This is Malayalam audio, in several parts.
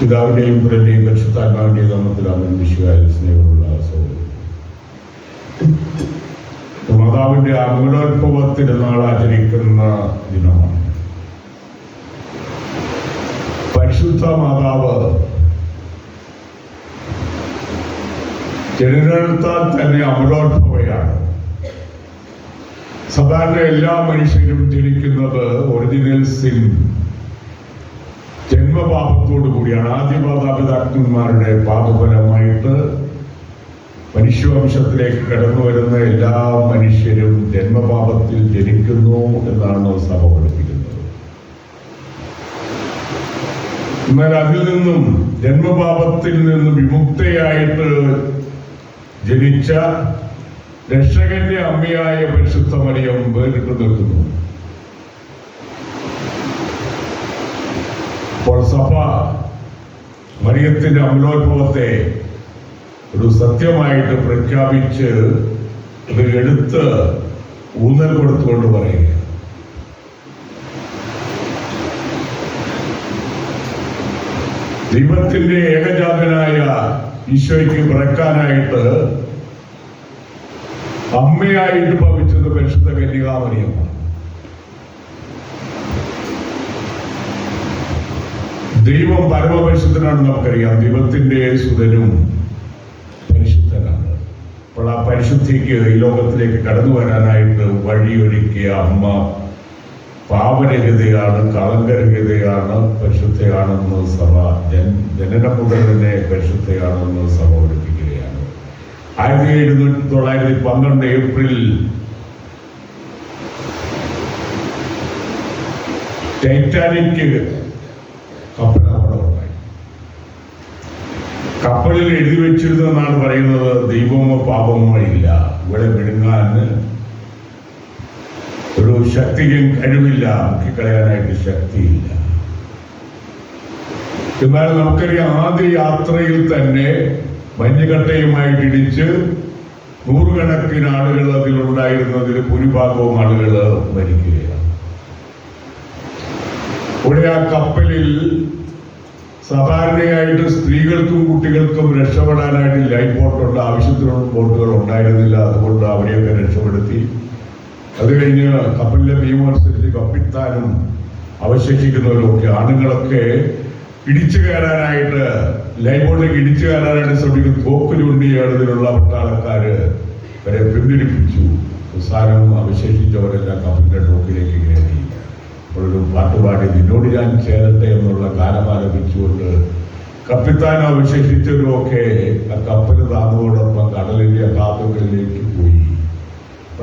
പിതാവിന്റെയും പുത്രന്റെയും പരിശുദ്ധാത്മാവിന്റെയും നാമത്തിൽ അവൻ വിശ്വാസ സ്നേഹമുള്ള മാതാവിന്റെ അമലോത്ഭവ തിരുനാൾ ആചരിക്കുന്ന ദിനമാണ്. പരിശുദ്ധ മാതാവ് ജനനത്താൽ തന്നെ അമലോത്ഭവയാണ്. സാധാരണ എല്ലാ മനുഷ്യരും ജനിക്കുന്നത് ഒറിജിനൽ സിൻ ജന്മപാപത്തോടു കൂടിയാണ്. ആദ്യ മാതാപിതാക്കന്മാരുടെ പാപഫലമായിട്ട് മനുഷ്യവംശത്തിലേക്ക് കടന്നു വരുന്ന എല്ലാ മനുഷ്യരും ജന്മപാപത്തിൽ ജനിക്കുന്നു എന്നാണ് സഭ പഠിപ്പിക്കുന്നത്. എന്നാൽ അതിൽ നിന്നും ജന്മപാപത്തിൽ നിന്നും വിമുക്തയായിട്ട് ജനിച്ച രക്ഷകന്റെ അമ്മയായ പരിശുദ്ധ മറിയം വേറിട്ട് നിൽക്കുന്നു. അപ്പോൾ സഭ മറിയത്തിന്റെ അമലോത്ഭവത്തെ ഒരു സത്യമായിട്ട് പ്രഖ്യാപിച്ച് അത് എടുത്ത് ഊന്നൽ കൊടുത്തുകൊണ്ട് പറയുക. ദൈവത്തിന്റെ ഏകജാതനായ ഈശോയ്ക്ക് പിറക്കാനായിട്ട് അമ്മയായിട്ട് ഭവിച്ചത് പരിശുദ്ധ കന്യകാമറിയമാണ്. ദൈവം പരമപരിശുദ്ധനാണെന്ന് നമുക്കറിയാം. ദൈവത്തിന്റെ സുതനും പരിശുദ്ധനാണ്. അപ്പോൾ ആ പരിശുദ്ധിക്ക് ഈ ലോകത്തിലേക്ക് കടന്നു വരാനായിട്ട് വഴിയൊരുക്കിയ അമ്മ പാപരഹിതയാണ്, കളങ്കരഹിതയാണ്, പരിശുദ്ധയാണെന്ന് സഭ ജനനം മുതൽ തന്നെ പരിശുദ്ധയാണെന്ന് സഭ പഠിപ്പിക്കുകയാണ്. 1912 ഏപ്രിൽ ടൈറ്റാനിക് കപ്പലപകടമുണ്ടായി. കപ്പലിൽ എഴുതി വെച്ചിരുന്നെന്നാണ് പറയുന്നത്, ദൈവമോ പാപമോ ഇല്ല, ഇവിടെ വിഴുങ്ങാൻ ഒരു ശക്തിക്കും കഴിവില്ല, മുക്കിക്കളയാനായിട്ട് ശക്തിയില്ല. എന്നാൽ നമുക്കറിയാം, ആദ്യ യാത്രയിൽ തന്നെ മഞ്ഞുകട്ടയുമായിട്ട് ഇടിച്ച് നൂറുകണക്കിന് ആളുകൾ അതിലുണ്ടായിരുന്നതിൽ ഭൂരിഭാഗവും ആളുകൾ മരിക്കുകയാണ്. ഇവിടെ ആ കപ്പലിൽ സാധാരണയായിട്ട് സ്ത്രീകൾക്കും കുട്ടികൾക്കും രക്ഷപ്പെടാനായിട്ട് ലൈഫ് ബോട്ടുണ്ട്, ആവശ്യത്തിനുള്ള ബോട്ടുകൾ ഉണ്ടായിരുന്നില്ല. അതുകൊണ്ട് അവരെയൊക്കെ രക്ഷപ്പെടുത്തി. അത് കഴിഞ്ഞ് കപ്പലിലെ നിയമമനുസരിച്ച് കപ്പിത്താനും അവശേഷിക്കുന്നവരൊക്കെ ആണുങ്ങളൊക്കെ ഇടിച്ചു കയറാനായിട്ട് ലൈഫ് ബോട്ടിലേക്ക് ഇടിച്ചു കയറാനായിട്ട് ശ്രമിക്കും. തോക്കിലുണ്ടിയാണ് ഇതിലുള്ള പട്ടാളക്കാര് വരെ പിന്തിരിപ്പിച്ചു. അവസാനം അവശേഷിച്ചവരെല്ലാം കപ്പലിന്റെ ടോക്കിലേക്ക് കയറി. ഒരു പാട്ടുപാടി നിന്നോട് ഞാൻ ചേരട്ടെ എന്നുള്ള ഗാനമാലപിച്ചുകൊണ്ട് കപ്പിത്താൻ അവശേഷിച്ചവരുമൊക്കെ ആ കപ്പൽ താന്നതോടൊപ്പം കടലിന്റെ അഗാധങ്ങളിലേക്ക് പോയി.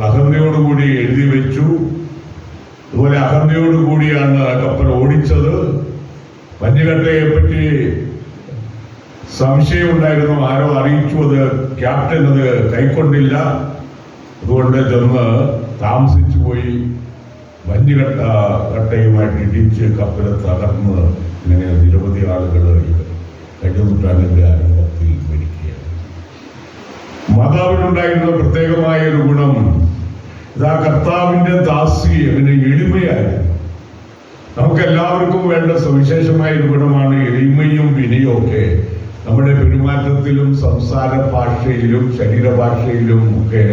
അഹന്തയോടുകൂടി എഴുതി വെച്ചു. അതുപോലെ അഹന്തയോടുകൂടിയാണ് കപ്പൽ ഓടിച്ചത്. മഞ്ഞുകട്ടയെ പറ്റി സംശയമുണ്ടായിരുന്നു, ആരോ അറിയിച്ചു, അത് ക്യാപ്റ്റൻ അത് കൈക്കൊണ്ടില്ല. അതുകൊണ്ട് ചെന്ന് താമസിച്ചു പോയി. മഞ്ഞുകട്ടയുമായിട്ട് ഇടിച്ച് കപ്പൽ തകർന്ന് ഇങ്ങനെ നിരവധി ആളുകൾ കഴിഞ്ഞ നൂറ്റാണ്ടിന്റെ ആരംഭത്തിൽ മരിക്കുകയാണ്. മാതാവിനുണ്ടായിരുന്ന പ്രത്യേകമായ ഒരു ഗുണം, ഇതാ കർത്താവിന്റെ ദാസി, അതിന് എളിമയായിരുന്നു. നമുക്ക് എല്ലാവർക്കും വേണ്ട സവിശേഷമായ ഒരു ഗുണമാണ് എളിമയും വിനയവും ഒക്കെ. നമ്മുടെ പെരുമാറ്റത്തിലും സംസാര ഭാഷയിലും ശരീരഭാഷയിലും ഒക്കെ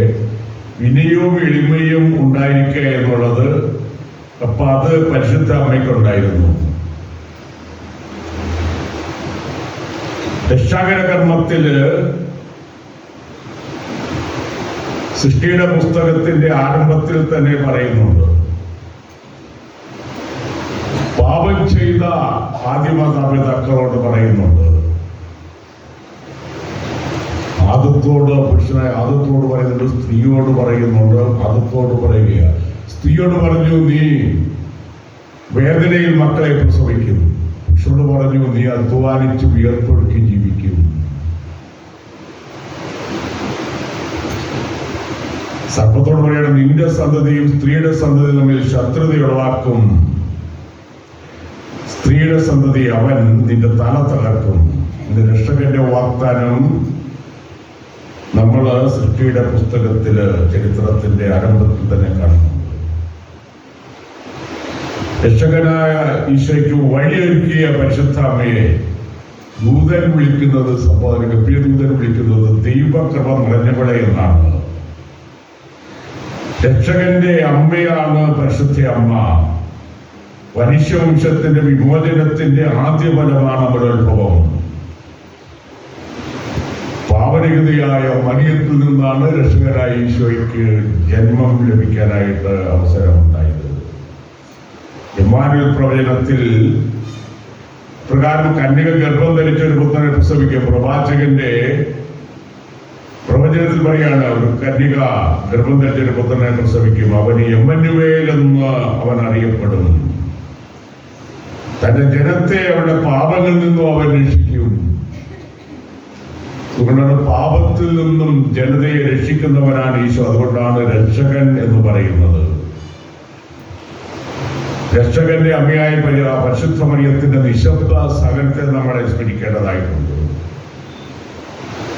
വിനയവും എളിമയും ഉണ്ടായിരിക്കുക എന്നുള്ളത്, അപ്പൊ അത് പരിശുദ്ധ അമ്മയ്ക്കുണ്ടായിരുന്നു. രക്ഷാകര കർമ്മത്തില് സൃഷ്ടിയുടെ പുസ്തകത്തിന്റെ ആരംഭത്തിൽ തന്നെ പറയുന്നുണ്ട്, പാപം ചെയ്ത ആദിമാതാപിതാക്കളോട് പറയുന്നുണ്ട്, ആദത്തോട്, പുരുഷനായ ആദത്തോട് പറയുന്നുണ്ട്, സ്ത്രീയോട് പറയുന്നുണ്ട്, ആദത്തോട് പറയുകയാണ്. സ്ത്രീയോട് പറഞ്ഞു, നീ വേദനയിൽ മക്കളെ പ്രസവിക്കും. പുരുഷനോട് പറഞ്ഞു, നീ അധ്വാനിച്ച് വിയർപ്പൊഴുക്കി ജീവിക്കും. സർപ്പത്തോട് പറയണം, നിന്റെ സന്തതിയും സ്ത്രീയുടെ സന്തതിയും തമ്മിൽ ശത്രുത ഉളവാക്കും. സ്ത്രീയുടെ സന്തതി അവൻ നിന്റെ തല തകർക്കും. ഇത് രക്ഷകന്റെ വാഗ്ദാനം നമ്മൾ സൃഷ്ടിയുടെ പുസ്തകത്തില് ചരിത്രത്തിന്റെ ആരംഭത്തിൽ തന്നെ കാണുന്നു. രക്ഷകനായ ഈശോയ്ക്ക് വഴിയൊരുക്കിയ പരിശുദ്ധ അമ്മയെ ദൂതൻ വിളിക്കുന്നത് ഗംഭീരദൂതൻ വിളിക്കുന്നത് ദൈവകൃപ നിറഞ്ഞവളെ എന്നാണ്. രക്ഷകന്റെ അമ്മയാണ് പരിശുദ്ധ അമ്മ. മനുഷ്യവംശത്തിന്റെ വിമോചനത്തിന്റെ ആദ്യ ഫലമാണ് അവരുത്ഭവം. പാവനികതയായ മറിയത്തിൽ നിന്നാണ് രക്ഷകനായ ഈശോയ്ക്ക് ജന്മം ലഭിക്കാനായിട്ട് അവസരമുണ്ടായത്. ഇമ്മാനുവേൽ പ്രവചനത്തിൽ പ്രകാരം കന്യക ഗർഭം ധരിച്ച ഒരു പുത്രനെ പ്രസവിക്കും. പ്രവാചകന്റെ പ്രവചനത്തിൽ പറയാണ്, ഒരു കന്യക ഗർഭം ധരിച്ച ഒരു പുത്രനെ പ്രസവിക്കും, അവന് എമ്മനുവേൽ എന്ന് അവൻ അറിയപ്പെടും. തന്റെ ജനത്തെ അവരുടെ പാപങ്ങളിൽ നിന്നും അവൻ രക്ഷിക്കും. അതുകൊണ്ടാണ് പാപത്തിൽ നിന്നും ജനതയെ രക്ഷിക്കുന്നവനാണ് ഈശോ. അതുകൊണ്ടാണ് രക്ഷകൻ എന്ന് പറയുന്നത്. രക്ഷകന്റെ അമ്മയായ പരിശുദ്ധ മറിയത്തിന്റെ നിശബ്ദ സഹനത്തെ നമ്മളെ സ്മരിക്കേണ്ടതായിട്ടുണ്ട്.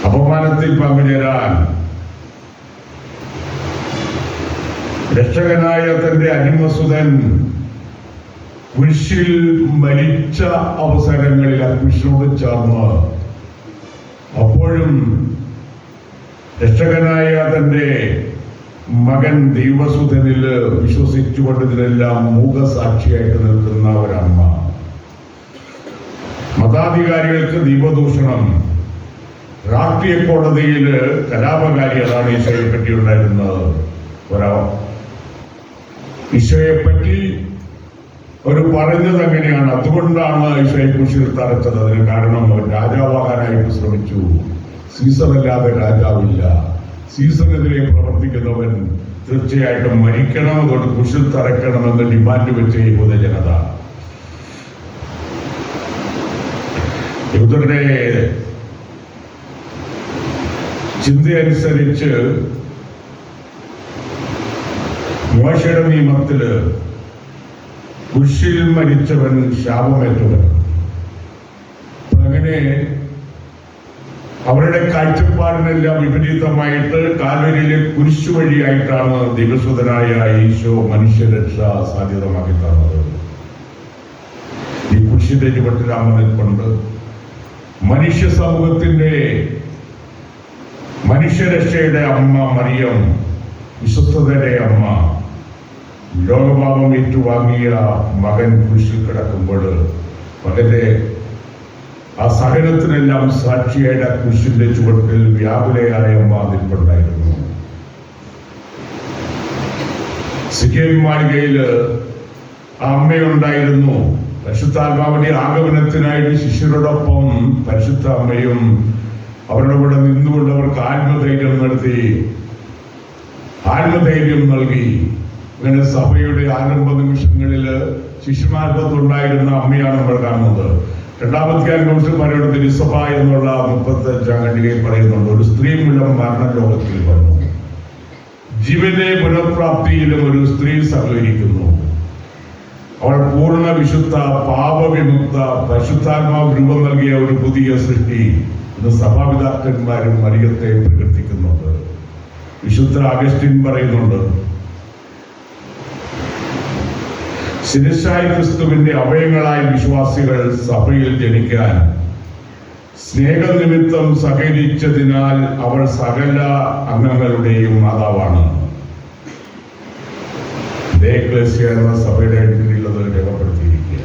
അപമാനത്തിൽ പങ്കുചേരാൻ രക്ഷകനായ തന്റെ അനിമസുതൻ കുരിശിൽ മരിച്ച അവസരങ്ങളിൽ ആ കുരിശിനോട് ചേർന്ന് അപ്പോഴും രക്ഷകനായ തന്റെ മകൻ ദൈവസുതനിൽ വിശ്വസിച്ചുകൊണ്ട് ഇതിനെല്ലാം മൂകസാക്ഷിയായിട്ട് നിൽക്കുന്ന ഒരമ്മ. മതാധികാരികൾക്ക് ദീപദൂഷണം, രാഷ്ട്രീയ കോടതിയിൽ കലാപകാരി, അതാണ് ഈശോയെ പറ്റി ഉണ്ടായിരുന്നത്. ഈശോയെ പറ്റി അവർ പറഞ്ഞത് അങ്ങനെയാണ്. അതുകൊണ്ടാണ് ഈശോയെ കുരിശിൽ തറച്ചത്. അതിന് കാരണം അവൻ രാജാവാകാനായിട്ട് ശ്രമിച്ചു. സീസറല്ലാതെ രാജാവില്ല. സീസണെതിരെ പ്രവർത്തിക്കുന്നവൻ തീർച്ചയായിട്ടും മരിക്കണം, അതുകൊണ്ട് കുരിശിൽ തറയ്ക്കണമെന്ന് ഡിമാൻഡ് വെച്ച യഹൂദ ജനത. യഹൂദരുടെ ചിന്തയനുസരിച്ച് മോശയുടെ നിയമത്തില് കുരിശിൽ മരിച്ചവൻ ശാപമേറ്റവൻ. അങ്ങനെ അവരുടെ കാഴ്ചപ്പാടിനെല്ലാം വിപരീതമായിട്ട് കാൽവരിയിലെ കുരിശു വഴിയായിട്ടാണ് ദൈവസുതനായ ഈശോ മനുഷ്യരക്ഷ സാധ്യതമാക്കി തന്നത്. ഈ കുരിശിന്റെ ചുവട്ടിൽ അമ്മ നിൽപ്പുണ്ട്. മനുഷ്യ സമൂഹത്തിന്റെ മനുഷ്യരക്ഷയുടെ അമ്മ മറിയം, വിശ്വസ്തയുടെ അമ്മ, ലോകപാപം ഏറ്റുവാങ്ങിയ മകൻ കുരിശിൽ കിടക്കുമ്പോൾ മകന്റെ ആ സഹനത്തിനെല്ലാം സാക്ഷിയായിട്ട് ആ കുരിശിന്റെ ചുവട്ടിൽ വ്യാകുലയായ അമ്മ നിൽപ്പുണ്ടായിരുന്നു. സിക്കേൽ മാളികയില് ആ അമ്മയുണ്ടായിരുന്നു. പരിശുദ്ധാത്മാവിന്റെ ആഗമനത്തിനായിട്ട് ശിഷ്യരോടൊപ്പം പരിശുദ്ധ അമ്മയും അവരുടെ കൂടെ നിന്നുകൊണ്ട് അവർക്ക് ആത്മധൈര്യം നൽകി. ഇങ്ങനെ സഭയുടെ ആരംഭ നിമിഷങ്ങളിൽ ശിശുമാർഗത്തുണ്ടായിരുന്ന അമ്മയാണ് നമ്മൾ കാണുന്നത്. രണ്ടാമത്തെ കൗൺസിലർമാരോട് തിരുസഭ എന്നുള്ള 35-ാം ഖണ്ഡികയിൽ പറയുന്നുണ്ട്, ഒരു സ്ത്രീ മൂലം മരണലോകത്തിൽ വന്നു. ജീവന്റെ പുനഃപ്രാപ്തിയിലും ഒരു സ്ത്രീ സഹകരിക്കുന്നു. അവൾ പൂർണ്ണ വിശുദ്ധ, പാപവിമുക്ത, പരിശുദ്ധാത്മാവ് രൂപം നൽകിയ ഒരു പുതിയ സൃഷ്ടി. ഇന്ന് സഭാപിതാക്കന്മാരും മറിയത്തെ പ്രകീർത്തിക്കുന്നുണ്ട്. വിശുദ്ധ അഗസ്റ്റിൻ പറയുന്നുണ്ട്, ശിരസ്സായ ക്രിസ്തുവിന്റെ അവയങ്ങളായ വിശ്വാസികൾ സഭയിൽ ജനിക്കാൻ സ്നേഹനിമിത്തം സഹകരിച്ചതിനാൽ അവൾ സകല അംഗങ്ങളുടെയും മാതാവാണ്. എന്ന സഭയുടെ കീഴിലുള്ളത് രേഖപ്പെടുത്തിയിരിക്കുക.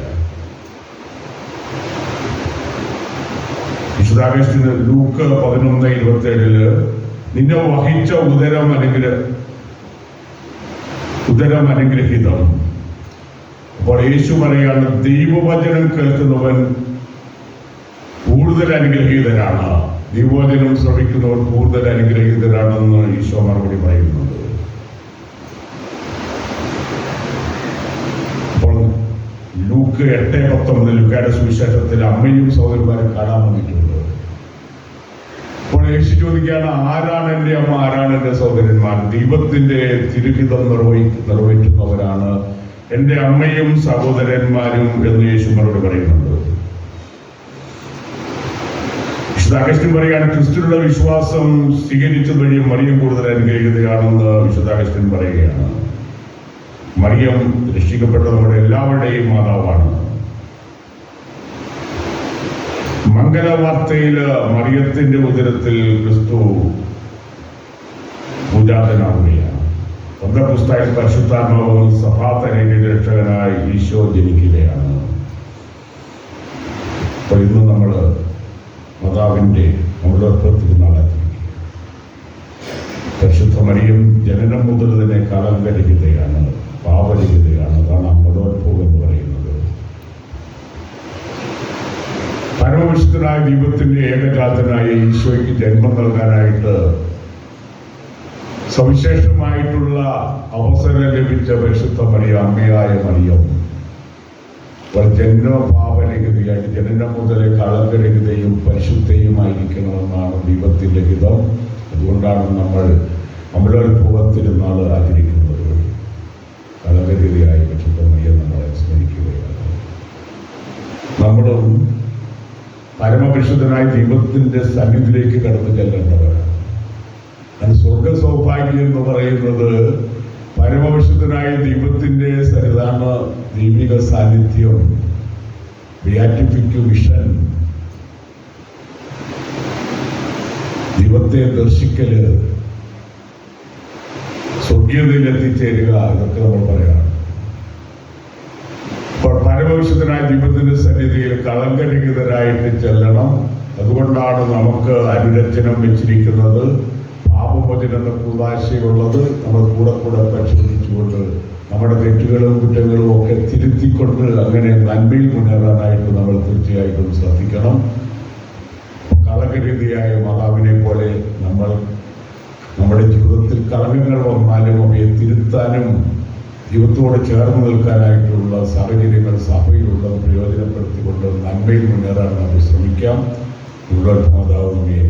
വിശുദ്ധാഗസ്റ്റിന് ലൂക്ക് 11:27 നിന്നെ വഹിച്ച ഉദരം അനുഗ്രഹീതം. അപ്പോൾ യേശു പറയാണ്, ദൈവവചനം കേൾക്കുന്നവൻ കൂടുതൽ അനുഗ്രഹീതരാണ്, ദൈവവചനം ശ്രമിക്കുന്നവർ കൂടുതൽ അനുഗ്രഹീതരാണെന്ന് ഈശോ മറുപടി പറയുന്നുണ്ട്. അപ്പോൾ ലൂക്ക് 8:19 ലൂക്കയുടെ സുവിശേഷത്തിൽ അമ്മയും സഹോദരന്മാരും കാണാൻ വന്നിട്ടുണ്ട്. അപ്പോൾ യേശു ചോദിക്കുകയാണ്, ആരാണ് എൻ്റെ അമ്മ, ആരാണ് എൻ്റെ സഹോദരന്മാർ? ദൈവത്തിന്റെ തിരുഹിതം നിറവേറ്റുന്നവരാണ് എൻ്റെ അമ്മയും സഹോദരന്മാരും എന്ന് യേശു മറുപടി പറയുന്നുണ്ട്. വിശുദ്ധ അഗസ്റ്റിൻ പറയുകയാണ്, ക്രിസ്തുവിലുള്ള വിശ്വാസം സ്വീകരിച്ചത് വഴി മറിയം കൂടുതൽ അനുഗ്രഹീതയാണെന്ന് വിശുദ്ധ അഗസ്റ്റിൻ പറയുകയാണ്. മറിയം രക്ഷിക്കപ്പെട്ട നമ്മുടെ എല്ലാവരുടെയും മാതാവാണ്. മംഗലവാർത്തയില് മറിയത്തിന്റെ ഉദരത്തിൽ ക്രിസ്തു പൂജാതനാവുകയാണ്. പന്തക്കുസ്തായിൽ പരിശുദ്ധാത്മാവ് സഭാതനയുടെ രക്ഷകനായി ഈശോ ജനിക്കുകയാണ്. അപ്പോൾ ഇന്ന് നമ്മൾ മാതാവിന്റെ അമൃതത്വത്തിനാളാക്കി പരിശുദ്ധ മറിയം ജനനം മുതൽ തന്നെ കളങ്കരഹിതയാണ്, പാപരഹിതയാണ്. അതാണ് അമൃതോത്ഭവം എന്ന് പറയുന്നത്. പരമവിശുദ്ധനായ ദൈവത്തിന്റെ ഏകജാതനായ ഈശോയ്ക്ക് ജന്മം നൽകാനായിട്ട് സവിശേഷമായിട്ടുള്ള അവസരം ലഭിച്ച പരിശുദ്ധ മറിയം, അമ്മയായ മറിയം ജന്മപാപരഹിതയായിട്ട് ജനനം മുതലേ കളങ്കരഹിതയും പരിശുദ്ധയുമായിരിക്കണമെന്നാണ് ദൈവത്തിന്റെ ഹിതം. അതുകൊണ്ടാണ് നമ്മൾ അമലോത്ഭവ തിരുനാൾ ആചരിക്കുന്നത്. കളങ്കരഹിതയായ പരിശുദ്ധ മറിയം നമ്മളെ സ്മരിക്കുകയാണ്. നമ്മളും പരമവിശുദ്ധനായ ദൈവത്തിന്റെ സന്നിധിയിലേക്ക് കടന്നു ചെല്ലേണ്ടവരാണ്. അത് സ്വർഗ സൗഭാഗ്യം എന്ന് പറയുന്നത് പരമവിശുദ്ധനായ ദൈവത്തിന്റെ സന്നിധാന ദൈവിക സാന്നിധ്യം, ബിയാറ്റിഫിക് വിഷൻ, ദൈവത്തെ ദർശിക്കല്, സ്വർഗീയതയിൽ എത്തിച്ചേരുക, ഇതൊക്കെ നമ്മൾ പറയാം. അപ്പോൾ പരമവിശുദ്ധനായ ദൈവത്തിന്റെ സന്നിധിയിൽ കളങ്കരഹിതരായിട്ട് ചെല്ലണം. അതുകൊണ്ടാണ് നമുക്ക് അനുരഞ്ജനം വെച്ചിരിക്കുന്നത്, പാപമോചനം എന്ന കൂതാശയുള്ളത്. നമ്മൾ കൂടെ കൂടെ പരിശോധിച്ചുകൊണ്ട് നമ്മുടെ തെറ്റുകളും കുറ്റങ്ങളും ഒക്കെ തിരുത്തിക്കൊണ്ട് അങ്ങനെ നന്മയിൽ മുന്നേറാനായിട്ട് നമ്മൾ തീർച്ചയായിട്ടും ശ്രദ്ധിക്കണം. കളങ്കരഹിതയായ മാതാവിനെ പോലെ നമ്മൾ നമ്മുടെ ജീവിതത്തിൽ കളങ്കങ്ങൾ വന്നാലും അവയെ തിരുത്താനും ദൈവത്തോട് ചേർന്ന് നിൽക്കാനായിട്ടുള്ള സാഹചര്യങ്ങൾ സഭയിലുള്ളത് പ്രയോജനപ്പെടുത്തിക്കൊണ്ട് നന്മയിൽ മുന്നേറാൻ നമുക്ക് ശ്രമിക്കാം. മാതാവ് നമ്മെ